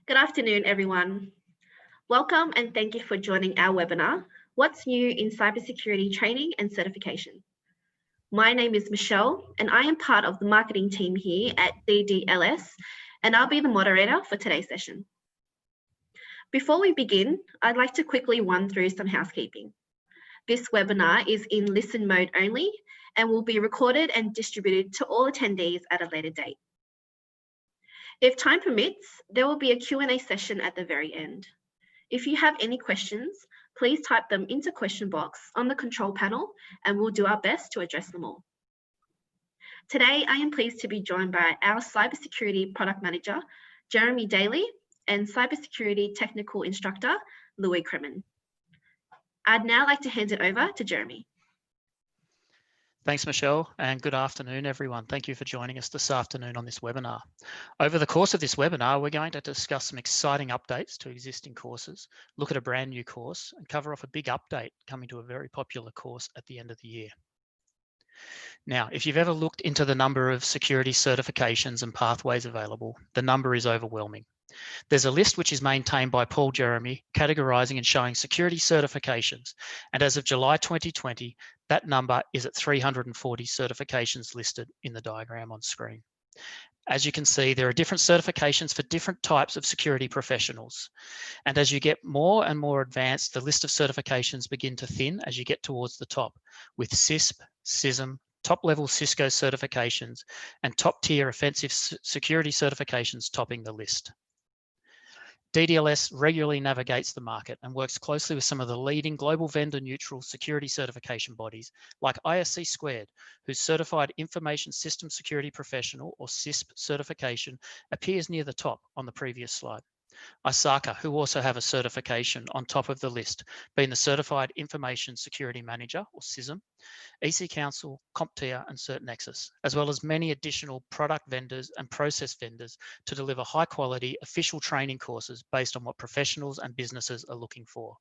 Good afternoon, everyone. Welcome and thank you for joining our webinar, What's New in Cybersecurity Training and Certification? My name is Michelle and I am part of the marketing team here at DDLS, and I'll be the moderator for today's session. Before we begin, I'd like to quickly run through some housekeeping. This webinar is in listen mode only and will be recorded and distributed to all attendees at a later date. If time permits, there will be a Q&A session at the very end. If you have any questions, please type them into question box on the control panel and we'll do our best to address them all. Today, I am pleased to be joined by our Cybersecurity Product Manager, Jeremy Daly, and Cybersecurity Technical Instructor, Louis Kremen. I'd now like to hand it over to Jeremy. Thanks, Michelle, and good afternoon, everyone. Thank you for joining us this afternoon on this webinar. Over the course of this webinar, we're going to discuss some exciting updates to existing courses, look at a brand new course, and cover off a big update coming to a very popular course at the end of the year. Now, if you've ever looked into the number of security certifications and pathways available, the number is overwhelming. There's a list which is maintained by Paul Jeremy, categorizing and showing security certifications. And as of July 2020, that number is at 340 certifications listed in the diagram on screen. As you can see, there are different certifications for different types of security professionals. And as you get more and more advanced, the list of certifications begin to thin as you get towards the top, with CISP, CISM, top-level Cisco certifications, and top-tier offensive security certifications topping the list. DDLS regularly navigates the market and works closely with some of the leading global vendor-neutral security certification bodies like ISC Squared, whose Certified Information System Security Professional, or CISP certification, appears near the top on the previous slide. ISACA, who also have a certification on top of the list, being the Certified Information Security Manager, or CISM, EC Council, CompTIA, and CertNexus, as well as many additional product vendors and process vendors to deliver high-quality official training courses based on what professionals and businesses are looking for.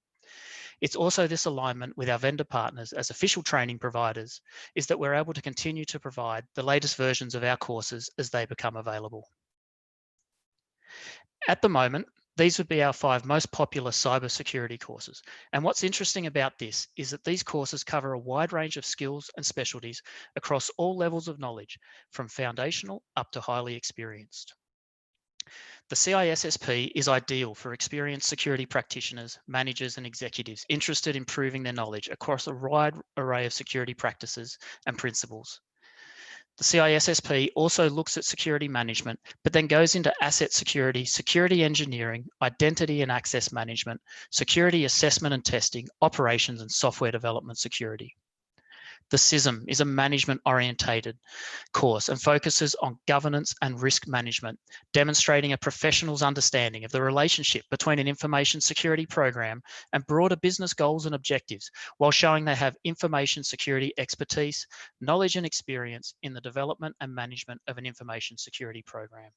It's also this alignment with our vendor partners as official training providers is that we're able to continue to provide the latest versions of our courses as they become available. At the moment, these would be our 5 most popular cybersecurity courses. And what's interesting about this is that these courses cover a wide range of skills and specialties across all levels of knowledge, from foundational up to highly experienced. The CISSP is ideal for experienced security practitioners, managers, and executives interested in improving their knowledge across a wide array of security practices and principles. The CISSP also looks at security management, but then goes into asset security, security engineering, identity and access management, security assessment and testing, operations, and software development security. The CISM is a management-orientated course and focuses on governance and risk management, demonstrating a professional's understanding of the relationship between an information security program and broader business goals and objectives, while showing they have information security expertise, knowledge and experience in the development and management of an information security program.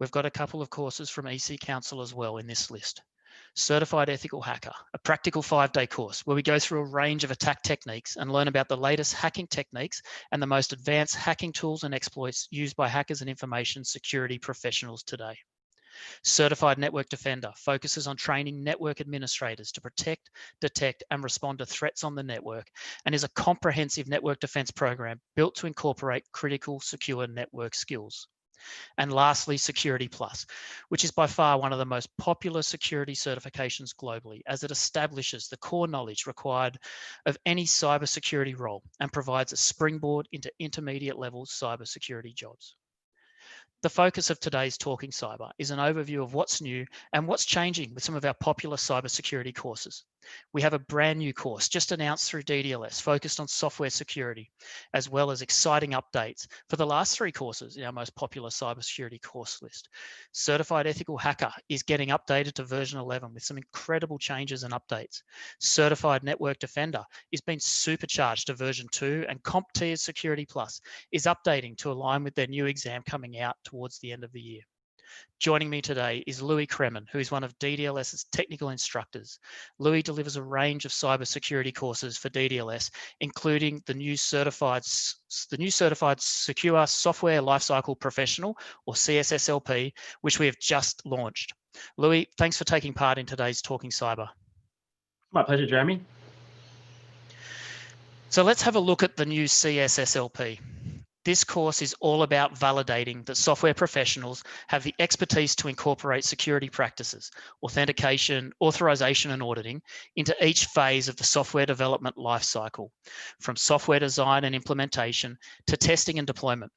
We've got a couple of courses from EC Council as well in this list. Certified Ethical Hacker, a practical 5-day course where we go through a range of attack techniques and learn about the latest hacking techniques and the most advanced hacking tools and exploits used by hackers and information security professionals today. Certified Network Defender focuses on training network administrators to protect, detect, and respond to threats on the network, and is a comprehensive network defense program built to incorporate critical secure network skills. And lastly, Security Plus, which is by far one of the most popular security certifications globally, as it establishes the core knowledge required of any cybersecurity role and provides a springboard into intermediate level cybersecurity jobs. The focus of today's Talking Cyber is an overview of what's new and what's changing with some of our popular cybersecurity courses. We have a brand new course just announced through DDLS focused on software security, as well as exciting updates for the last 3 courses in our most popular cybersecurity course list. Certified Ethical Hacker is getting updated to version 11 with some incredible changes and updates. Certified Network Defender is being supercharged to version 2, and CompTIA Security Plus is updating to align with their new exam coming out towards the end of the year. Joining me today is Louis Kremen, who is one of DDLS's technical instructors. Louis delivers a range of cybersecurity courses for DDLS, including the new certified Secure Software Lifecycle Professional, or CSSLP, which we have just launched. Louis, thanks for taking part in today's Talking Cyber. My pleasure, Jeremy. So let's have a look at the new CSSLP. This course is all about validating that software professionals have the expertise to incorporate security practices, authentication, authorization, and auditing into each phase of the software development lifecycle, from software design and implementation to testing and deployment.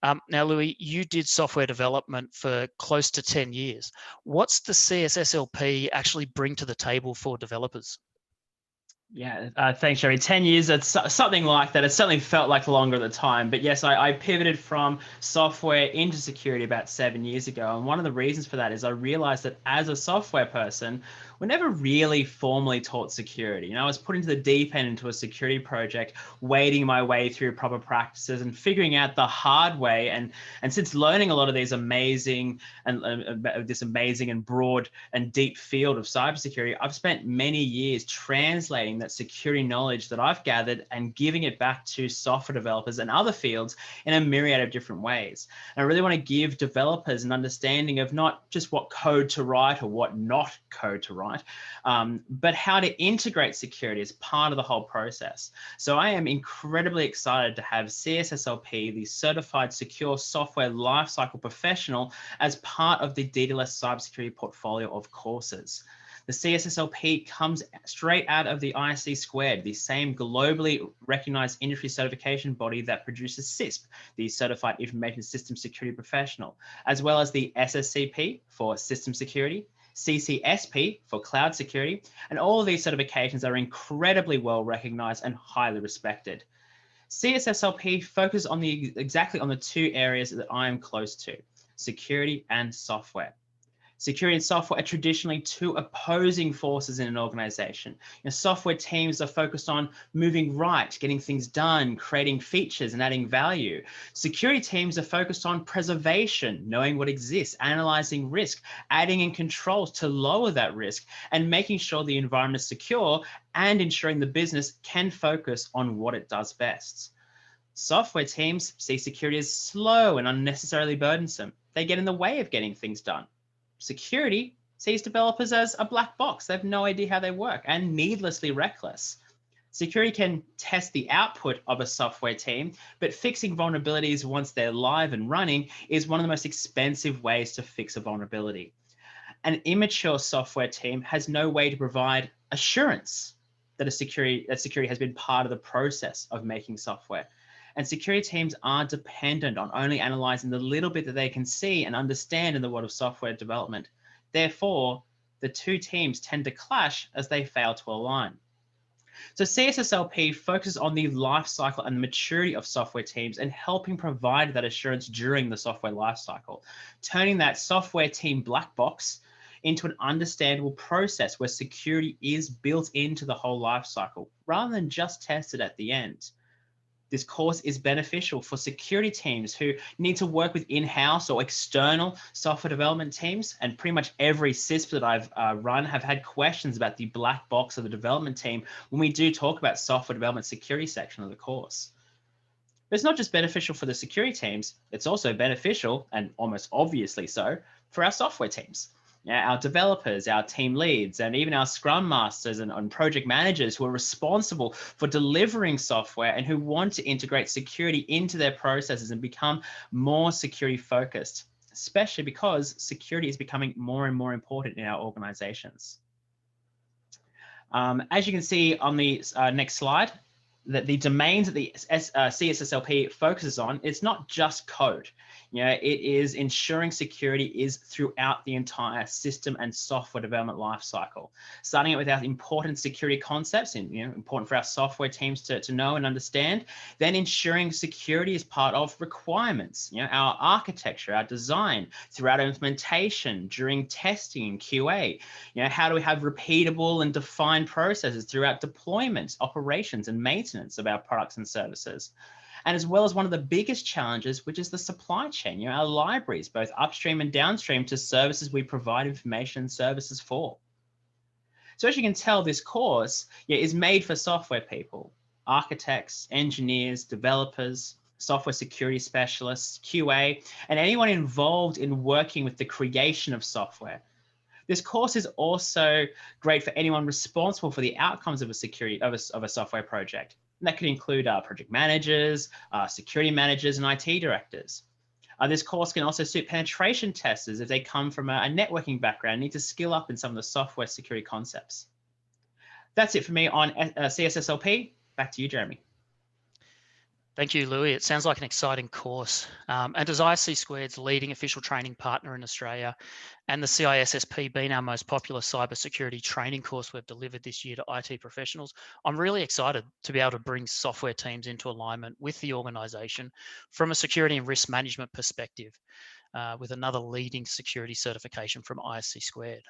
Now, Louis, you did software development for close to 10 years. What's the CSSLP actually bring to the table for developers? Yeah, thanks, Jeremy. 10 years, it's something like that. It certainly felt like longer at the time. But yes, I pivoted from software into security about 7 years ago. And one of the reasons for that is I realized that as a software person, we're never really formally taught security. I was put into the deep end into a security project, wading my way through proper practices and figuring out the hard way. And since learning a lot of these amazing and broad and deep field of cybersecurity, I've spent many years translating that security knowledge that I've gathered and giving it back to software developers and other fields in a myriad of different ways. And I really want to give developers an understanding of not just what code to write or what not code to write, but how to integrate security as part of the whole process. So I am incredibly excited to have CSSLP, the Certified Secure Software Lifecycle Professional, as part of the DDLS cybersecurity portfolio of courses. The CSSLP comes straight out of the ISC Squared, the same globally recognized industry certification body that produces CISP, the Certified Information System Security Professional, as well as the SSCP for System Security, CCSP for Cloud Security, and all of these certifications are incredibly well recognized and highly respected. CSSLP focuses on exactly on the two areas that I am close to: security and software. Security and software are traditionally two opposing forces in an organization. Software teams are focused on moving right, getting things done, creating features and adding value. Security teams are focused on preservation, knowing what exists, analyzing risk, adding in controls to lower that risk, and making sure the environment is secure and ensuring the business can focus on what it does best. Software teams see security as slow and unnecessarily burdensome. They get in the way of getting things done. Security sees developers as a black box. They have no idea how they work and needlessly reckless. Security can test the output of a software team, but fixing vulnerabilities once they're live and running is one of the most expensive ways to fix a vulnerability. An immature software team has no way to provide assurance that security has been part of the process of making software. And security teams are dependent on only analyzing the little bit that they can see and understand in the world of software development. Therefore, the two teams tend to clash as they fail to align. So CSSLP focuses on the life cycle and the maturity of software teams and helping provide that assurance during the software life cycle, turning that software team black box into an understandable process where security is built into the whole life cycle rather than just tested at the end. This course is beneficial for security teams who need to work with in-house or external software development teams. And pretty much every CISP that I've run have had questions about the black box of the development team when we do talk about software development security section of the course. But it's not just beneficial for the security teams, it's also beneficial, and almost obviously so, for our software teams. Our developers, our team leads, and even our scrum masters and project managers who are responsible for delivering software and who want to integrate security into their processes and become more security focused, especially because security is becoming more and more important in our organizations. As you can see on the next slide, that the domains that the CSSLP focuses on, it's not just code. It is ensuring security is throughout the entire system and software development lifecycle. Starting it with our important security concepts, and important for our software teams to know and understand. Then ensuring security is part of requirements, our architecture, our design, throughout our implementation, during testing and QA. How do we have repeatable and defined processes throughout deployment, operations, and maintenance of our products and services? and as well as one of the biggest challenges, which is the supply chain, you know, our libraries, both upstream and downstream to services we provide information and services for. So as you can tell, this course is made for software people, architects, engineers, developers, software security specialists, QA, and anyone involved in working with the creation of software. This course is also great for anyone responsible for the outcomes of a software project. And that could include project managers, security managers, and IT directors. This course can also suit penetration testers if they come from a networking background and need to skill up in some of the software security concepts. That's it for me on CSSLP. Back to you, Jeremy. Thank you, Louis. It sounds like an exciting course. And as ISC Squared's leading official training partner in Australia and the CISSP being our most popular cybersecurity training course we've delivered this year to IT professionals, I'm really excited to be able to bring software teams into alignment with the organisation from a security and risk management perspective with another leading security certification from ISC Squared.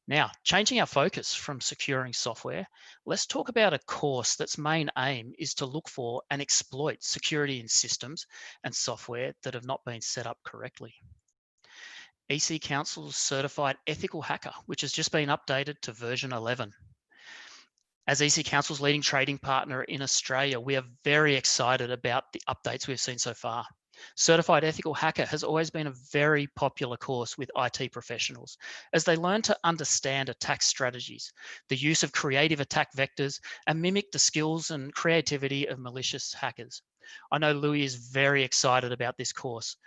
Now, changing our focus from securing software, let's talk about a course that's main aim is to look for and exploit security in systems and software that have not been set up correctly. EC Council's Certified Ethical Hacker, which has just been updated to version 11. As EC Council's leading trading partner in Australia, we are very excited about the updates we've seen so far. Certified Ethical Hacker has always been a very popular course with IT professionals as they learn to understand attack strategies, the use of creative attack vectors, and mimic the skills and creativity of malicious hackers. I know Louis is very excited about this course.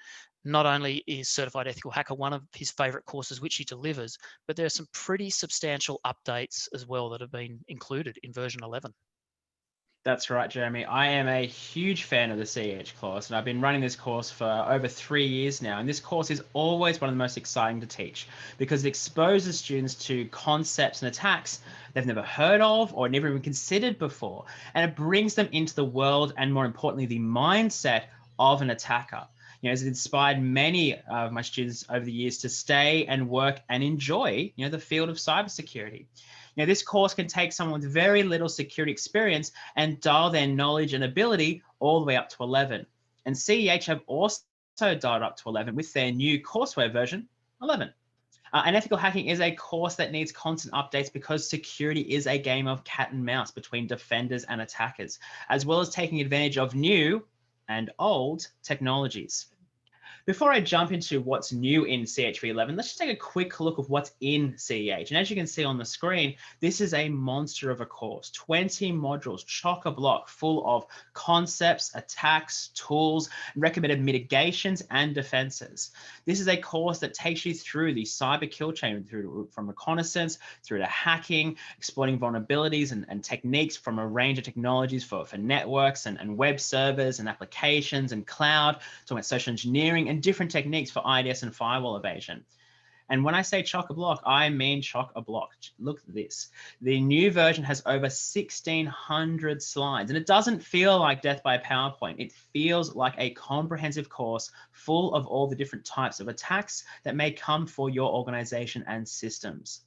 Not only is Certified Ethical Hacker one of his favorite courses which he delivers, but there are some pretty substantial updates as well that have been included in version 11. That's right, Jeremy. I am a huge fan of the CEH course, and I've been running this course for over 3 years now. And this course is always one of the most exciting to teach because it exposes students to concepts and attacks they've never heard of or never even considered before. And it brings them into the world and, more importantly, the mindset of an attacker. You know, it's inspired many of my students over the years to stay and work and enjoy, you know, the field of cybersecurity. You know, this course can take someone with very little security experience and dial their knowledge and ability all the way up to 11. And CEH have also dialed up to 11 with their new courseware version 11. And ethical hacking is a course that needs constant updates because security is a game of cat and mouse between defenders and attackers, as well as taking advantage of new and old technologies. Before I jump into what's new in CHV11, let's just take a quick look of what's in CEH. And as you can see on the screen, this is a monster of a course, 20 modules, chock-a-block, full of concepts, attacks, tools, recommended mitigations, and defenses. This is a course that takes you through the cyber kill chain, from reconnaissance, through to hacking, exploiting vulnerabilities and techniques from a range of technologies for networks and web servers and applications and cloud, talking about social engineering and different techniques for IDS and firewall evasion. And when I say chock-a-block, I mean chock-a-block. Look at this. The new version has over 1,600 slides, and it doesn't feel like death by PowerPoint. It feels like a comprehensive course full of all the different types of attacks that may come for your organization and systems.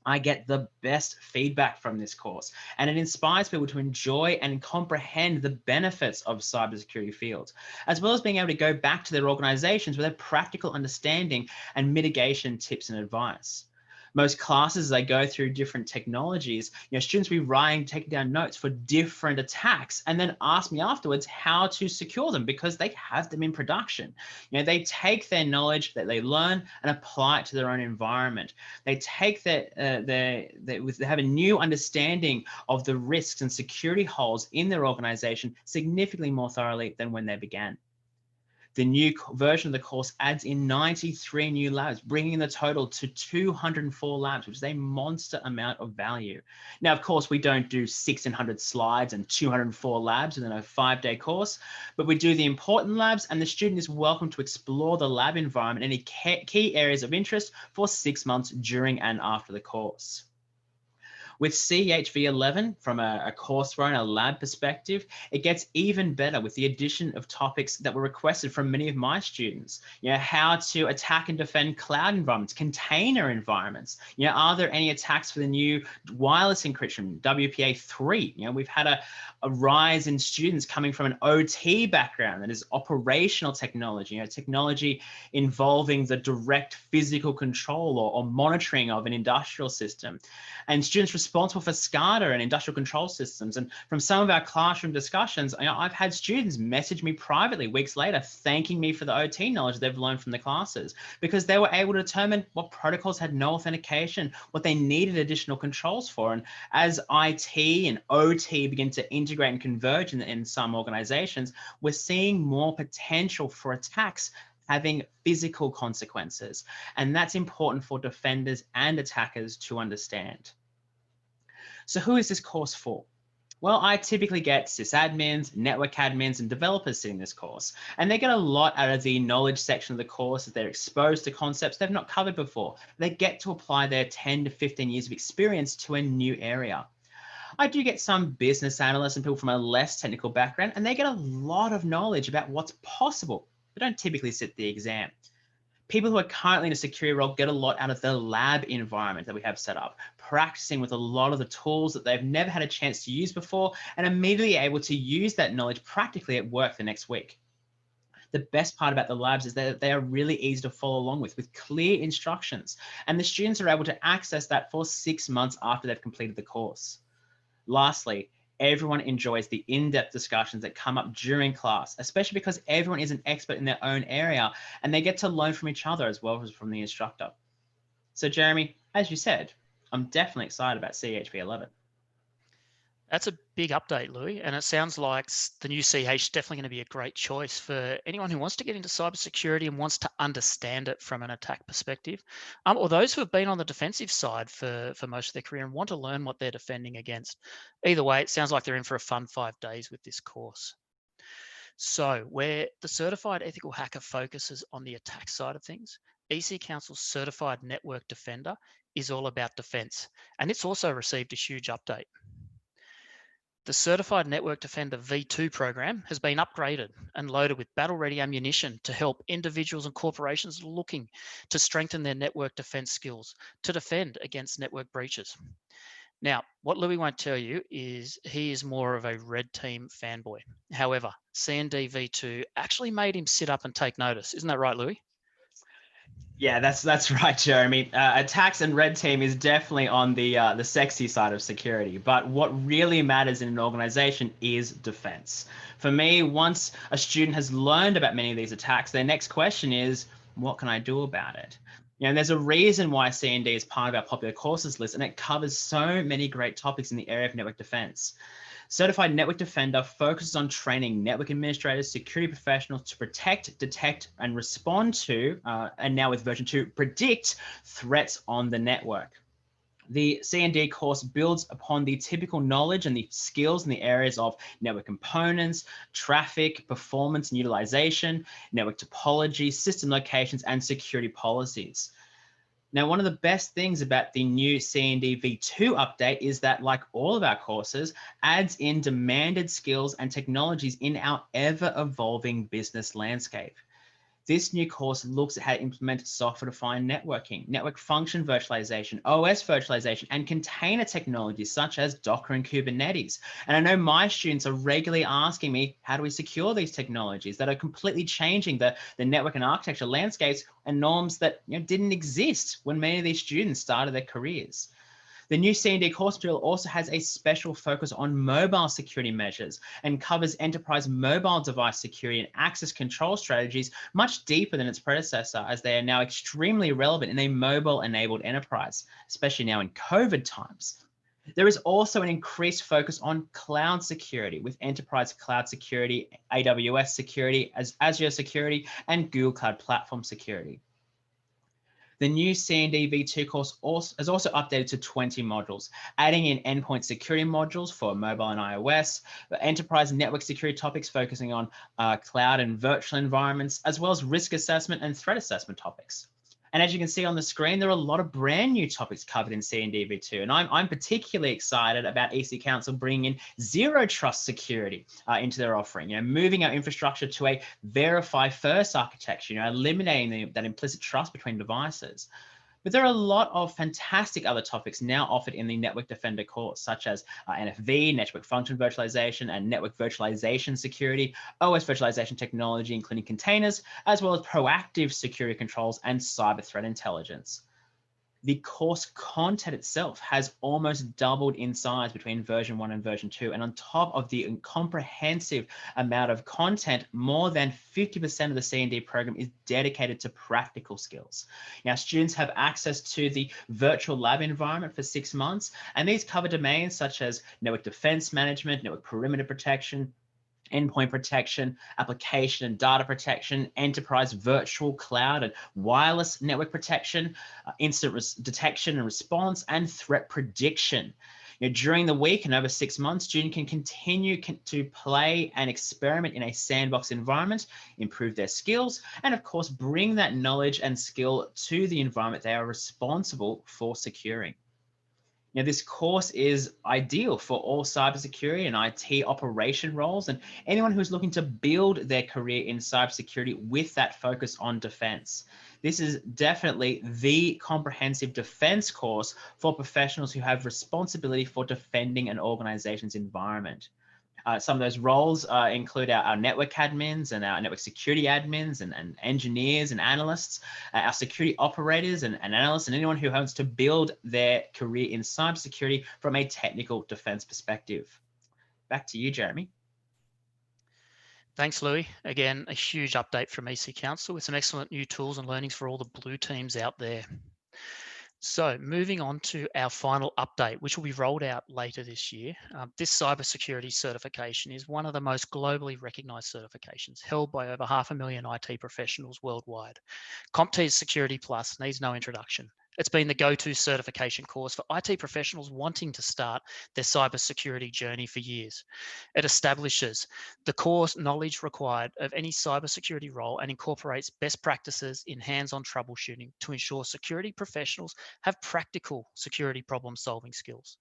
I get the best feedback from this course, and it inspires people to enjoy and comprehend the benefits of cybersecurity fields, as well as being able to go back to their organizations with a practical understanding and mitigation tips and advice. Most classes, as they go through different technologies, you know, students will be taking down notes for different attacks and then ask me afterwards how to secure them because they have them in production. You know, they take their knowledge that they learn and apply it to their own environment. They take they have a new understanding of the risks and security holes in their organization significantly more thoroughly than when they began. The new version of the course adds in 93 new labs, bringing the total to 204 labs, which is a monster amount of value. Now, of course, we don't do 1,600 slides and 204 labs within a 5-day course, but we do the important labs, and the student is welcome to explore the lab environment and any key areas of interest for 6 months during and after the course. With CEHV11, from a courseware and a lab perspective, it gets even better with the addition of topics that were requested from many of my students. How to attack and defend cloud environments, container environments. Are there any attacks for the new wireless encryption, WPA3? We've had a rise in students coming from an OT background, that is operational technology, technology involving the direct physical control or monitoring of an industrial system, and students responsible for SCADA and industrial control systems. And from some of our classroom discussions, I've had students message me privately weeks later, thanking me for the OT knowledge they've learned from the classes, because they were able to determine what protocols had no authentication, what they needed additional controls for. And as IT and OT begin to integrate and converge in some organizations, we're seeing more potential for attacks having physical consequences. And that's important for defenders and attackers to understand. So who is this course for? Well, I typically get sysadmins, network admins, and developers sitting this course, and they get a lot out of the knowledge section of the course as they're exposed to concepts they've not covered before. They get to apply their 10 to 15 years of experience to a new area. I do get some business analysts and people from a less technical background, and they get a lot of knowledge about what's possible. They don't typically sit the exam. People who are currently in a security role get a lot out of the lab environment that we have set up, practicing with a lot of the tools that they've never had a chance to use before, and immediately able to use that knowledge practically at work the next week. The best part about the labs is that they are really easy to follow along with clear instructions, and the students are able to access that for 6 months after they've completed the course. Lastly, everyone enjoys the in-depth discussions that come up during class, especially because everyone is an expert in their own area and they get to learn from each other as well as from the instructor. So Jeremy, as you said, I'm definitely excited about CEHV11. That's a big update, Louis, and it sounds like the new CH is definitely going to be a great choice for anyone who wants to get into cybersecurity and wants to understand it from an attack perspective, or those who have been on the defensive side for most of their career and want to learn what they're defending against. Either way, it sounds like they're in for a fun 5 days with this course. So where the Certified Ethical Hacker focuses on the attack side of things, EC Council's Certified Network Defender is all about defense, and it's also received a huge update. The Certified Network Defender V2 program has been upgraded and loaded with battle-ready ammunition to help individuals and corporations looking to strengthen their network defense skills to defend against network breaches. Now, what Louis won't tell you is he is more of a red team fanboy. However, C&D V2 actually made him sit up and take notice. Isn't that right, Louis? Yeah, that's right, Jeremy. Attacks and red team is definitely on the sexy side of security, but what really matters in an organization is defense. For me, once a student has learned about many of these attacks, their next question is, what can I do about it? And there's a reason why C&D is part of our popular courses list, and it covers so many great topics in the area of network defense. Certified Network Defender focuses on training network administrators, security professionals to protect, detect, and respond to, and now with version 2, predict threats on the network. The C&D course builds upon the typical knowledge and the skills in the areas of network components, traffic, performance and utilization, network topology, system locations, and security policies. Now, one of the best things about the new C&D V2 update is that, like all of our courses, adds in demanded skills and technologies in our ever-evolving business landscape. This new course looks at how to implement software-defined networking, network function virtualization, OS virtualization, and container technologies such as Docker and Kubernetes. And I know my students are regularly asking me, how do we secure these technologies that are completely changing the network and architecture landscapes and norms that didn't exist when many of these students started their careers. The new C&D course material also has a special focus on mobile security measures and covers enterprise mobile device security and access control strategies much deeper than its predecessor, as they are now extremely relevant in a mobile-enabled enterprise, especially now in COVID times. There is also an increased focus on cloud security with enterprise cloud security, AWS security, Azure security, and Google Cloud Platform security. The new C&D V2 course has also updated to 20 modules, adding in endpoint security modules for mobile and iOS, enterprise network security topics focusing on cloud and virtual environments, as well as risk assessment and threat assessment topics. And as you can see on the screen, there are a lot of brand new topics covered in C&D V2. And I'm particularly excited about EC Council bringing in zero trust security into their offering, moving our infrastructure to a verify first architecture, eliminating that implicit trust between devices. But there are a lot of fantastic other topics now offered in the Network Defender course, such as NFV, Network Function Virtualization, and Network Virtualization Security, OS Virtualization Technology, including containers, as well as proactive security controls and cyber threat intelligence. The course content itself has almost doubled in size between version 1 and version 2. And on top of the comprehensive amount of content, more than 50% of the C&D program is dedicated to practical skills. Now, students have access to the virtual lab environment for 6 months, and these cover domains such as network defense management, network perimeter protection, endpoint protection, application and data protection, enterprise virtual cloud and wireless network protection, incident detection and response, and threat prediction. During the week and over 6 months, students can continue to play and experiment in a sandbox environment, improve their skills, and of course, bring that knowledge and skill to the environment they are responsible for securing. This course is ideal for all cybersecurity and IT operation roles and anyone who's looking to build their career in cybersecurity with that focus on defense. This is definitely the comprehensive defense course for professionals who have responsibility for defending an organization's environment. Some of those roles include our network admins and our network security admins and engineers and analysts, our security operators and analysts, and anyone who wants to build their career in cybersecurity from a technical defense perspective. Back to you, Jeremy. Thanks, Louis. Again, a huge update from EC Council with some excellent new tools and learnings for all the blue teams out there. So moving on to our final update, which will be rolled out later this year. This cybersecurity certification is one of the most globally recognized certifications held by over 500,000 IT professionals worldwide. CompTIA's Security Plus needs no introduction. It's been the go-to certification course for IT professionals wanting to start their cybersecurity journey for years. It establishes the core knowledge required of any cybersecurity role and incorporates best practices in hands-on troubleshooting to ensure security professionals have practical security problem-solving skills.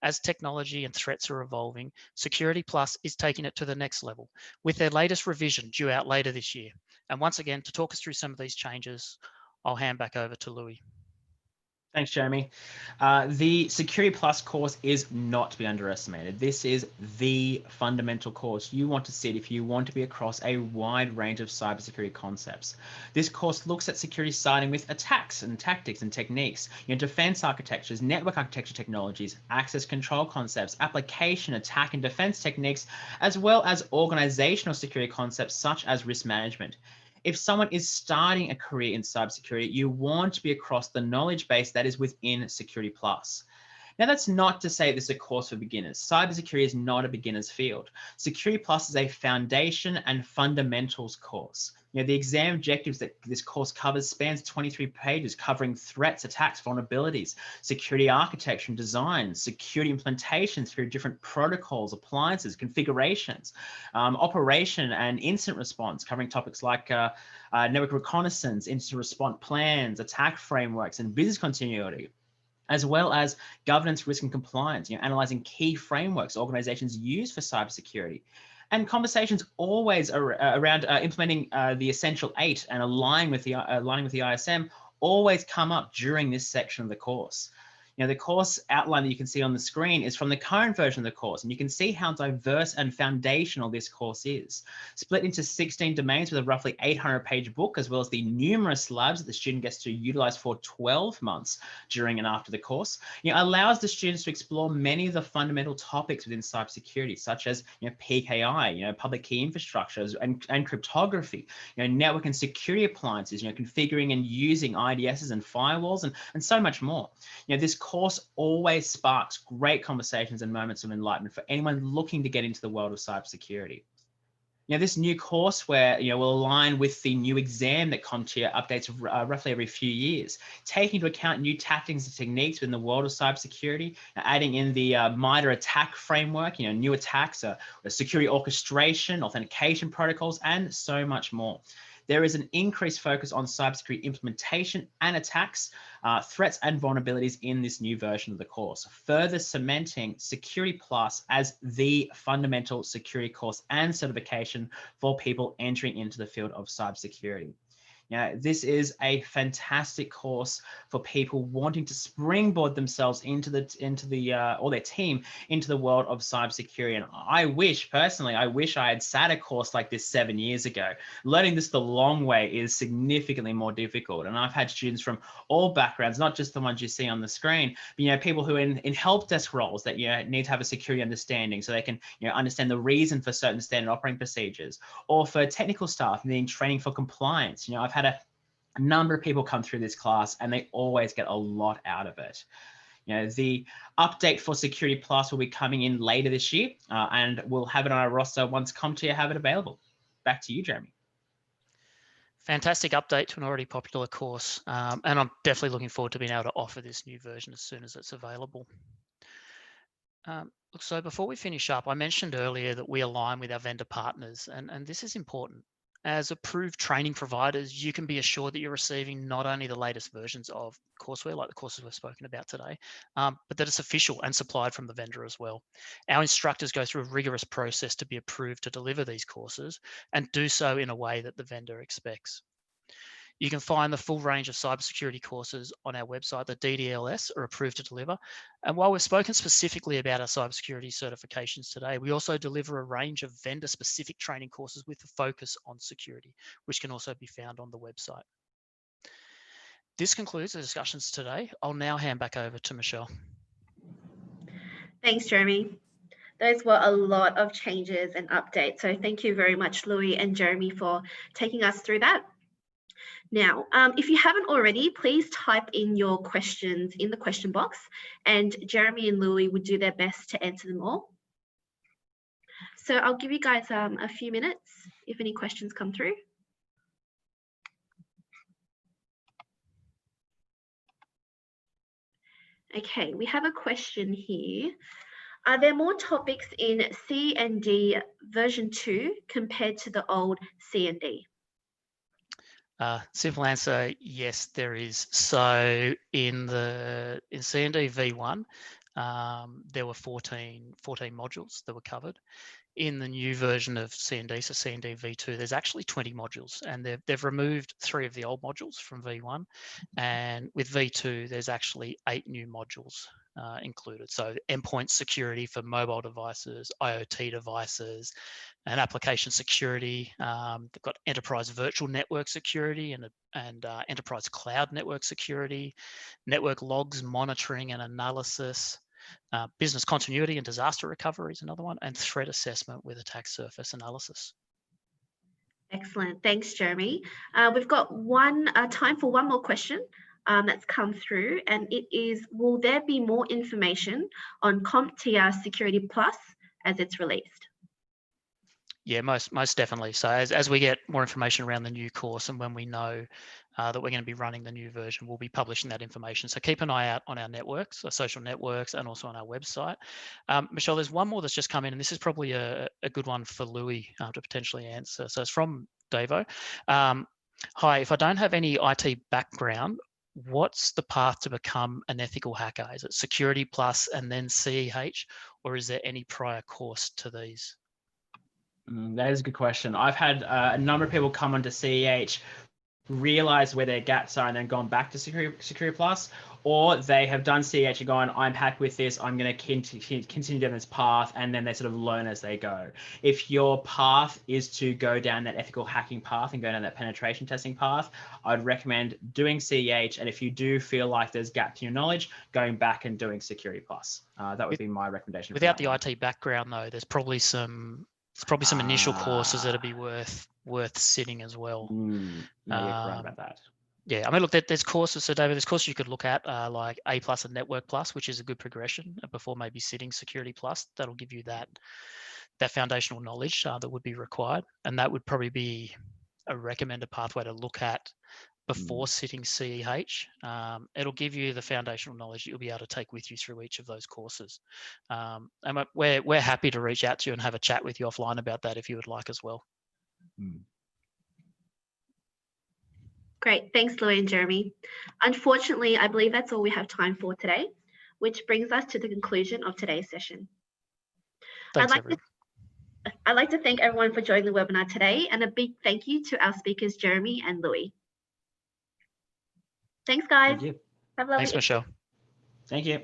As technology and threats are evolving, Security Plus is taking it to the next level with their latest revision due out later this year. And once again, to talk us through some of these changes, I'll hand back over to Louis. Thanks, Jeremy. The Security Plus course is not to be underestimated. This is the fundamental course you want to sit if you want to be across a wide range of cybersecurity concepts. This course looks at security starting with attacks and tactics and techniques, defense architectures, network architecture technologies, access control concepts, application, attack and defense techniques, as well as organizational security concepts such as risk management. If someone is starting a career in cybersecurity, you want to be across the knowledge base that is within Security Plus. Now, that's not to say this is a course for beginners. Cybersecurity is not a beginner's field. Security Plus is a foundation and fundamentals course. The exam objectives that this course covers spans 23 pages, covering threats, attacks, vulnerabilities, security architecture and design, security implementations through different protocols, appliances, configurations, operation and incident response, covering topics like network reconnaissance, incident response plans, attack frameworks, and business continuity, as well as governance, risk, and compliance, analyzing key frameworks organizations use for cybersecurity. And conversations always around implementing the Essential 8 and aligning with the ISM always come up during this section of the course. The course outline that you can see on the screen is from the current version of the course, and you can see how diverse and foundational this course is. Split into 16 domains with a roughly 800-page book, as well as the numerous labs that the student gets to utilize for 12 months during and after the course, allows the students to explore many of the fundamental topics within cybersecurity, such as PKI, public key infrastructure and cryptography, network and security appliances, configuring and using IDSs and firewalls, and so much more. This course always sparks great conversations and moments of enlightenment for anyone looking to get into the world of cybersecurity. This new course will align with the new exam that CompTIA updates roughly every few years, taking into account new tactics and techniques within the world of cybersecurity, adding in the MITRE attack framework, new attacks, security orchestration, authentication protocols, and so much more. there is an increased focus on cybersecurity implementation and attacks, threats and vulnerabilities in this new version of the course, further cementing Security Plus as the fundamental security course and certification for people entering into the field of cybersecurity. This is a fantastic course for people wanting to springboard themselves into the or their team into the world of cybersecurity. And I wish personally, I had sat a course like this 7 years ago. Learning this the long way is significantly more difficult. And I've had students from all backgrounds, not just the ones you see on the screen, but people who are in help desk roles that need to have a security understanding so they can understand the reason for certain standard operating procedures, or for technical staff needing training for compliance. I've had a number of people come through this class and they always get a lot out of it. The update for Security Plus will be coming in later this year, and we'll have it on our roster once CompTIA have it available. Back to you, Jeremy. Fantastic update to an already popular course, and I'm definitely looking forward to being able to offer this new version as soon as it's available. So before we finish up, I mentioned earlier that we align with our vendor partners, and this is important. As approved training providers, you can be assured that you're receiving not only the latest versions of courseware, like the courses we've spoken about today, but that it's official and supplied from the vendor as well. Our instructors go through a rigorous process to be approved to deliver these courses and do so in a way that the vendor expects. You can find the full range of cybersecurity courses on our website. The DDLS are approved to deliver. And while we've spoken specifically about our cybersecurity certifications today, we also deliver a range of vendor-specific training courses with a focus on security, which can also be found on the website. This concludes the discussions today. I'll now hand back over to Michelle. Thanks, Jeremy. Those were a lot of changes and updates. So thank you very much, Louis and Jeremy, for taking us through that. Now, if you haven't already, please type in your questions in the question box, and Jeremy and Louis would do their best to answer them all. So I'll give you guys a few minutes if any questions come through. Okay, we have a question here. Are there more topics in C and D version 2 compared to the old C and D? Simple answer, yes, there is. So in C&D V1, there were 14 modules that were covered. In the new version of C&D, so C&D V2, there's actually 20 modules, and they've removed 3 of the old modules from V1. And with V2, there's actually 8 new modules included. So endpoint security for mobile devices, IoT devices, and application security. They've got enterprise virtual network security and enterprise cloud network security, network logs monitoring and analysis, business continuity and disaster recovery is another one, and threat assessment with attack surface analysis. Excellent. Thanks, Jeremy. We've got time for one more question that's come through, and it is, will there be more information on CompTIA Security Plus as it's released? Yeah, most definitely. So as we get more information around the new course, and when we know that we're going to be running the new version, we'll be publishing that information. So keep an eye out on our networks, our social networks, and also on our website. Michelle, there's one more that's just come in, and this is probably a good one for Louis to potentially answer. So it's from Davo. Hi, if I don't have any IT background, what's the path to become an ethical hacker? Is it Security Plus and then CEH, or is there any prior course to these? That is a good question. I've had a number of people come onto CEH, realize where their gaps are, and then gone back to Security Plus, or they have done CEH and gone, I'm happy with this, I'm going to continue down this path, and then they sort of learn as they go. If your path is to go down that ethical hacking path and go down that penetration testing path, I'd recommend doing CEH, and if you do feel like there's gaps in your knowledge, going back and doing Security Plus. That would be my recommendation. Without the IT background, though, there's probably some initial courses that'd be worth sitting as well. You're right about that. Yeah, I mean, look, there's courses. So David, there's courses you could look at like A+ and Network Plus, which is a good progression before maybe sitting Security Plus. That'll give you that foundational knowledge that would be required, and that would probably be a recommended pathway to look at before sitting CEH. It'll give you the foundational knowledge you'll be able to take with you through each of those courses. And we're happy to reach out to you and have a chat with you offline about that if you would like as well. Great. Thanks, Louis and Jeremy. Unfortunately, I believe that's all we have time for today, which brings us to the conclusion of today's session. Thanks, like everyone. I'd like to thank everyone for joining the webinar today, and a big thank you to our speakers, Jeremy and Louis. Thanks, guys. Thank you. Have a lovely Thanks, Michelle. Thank you.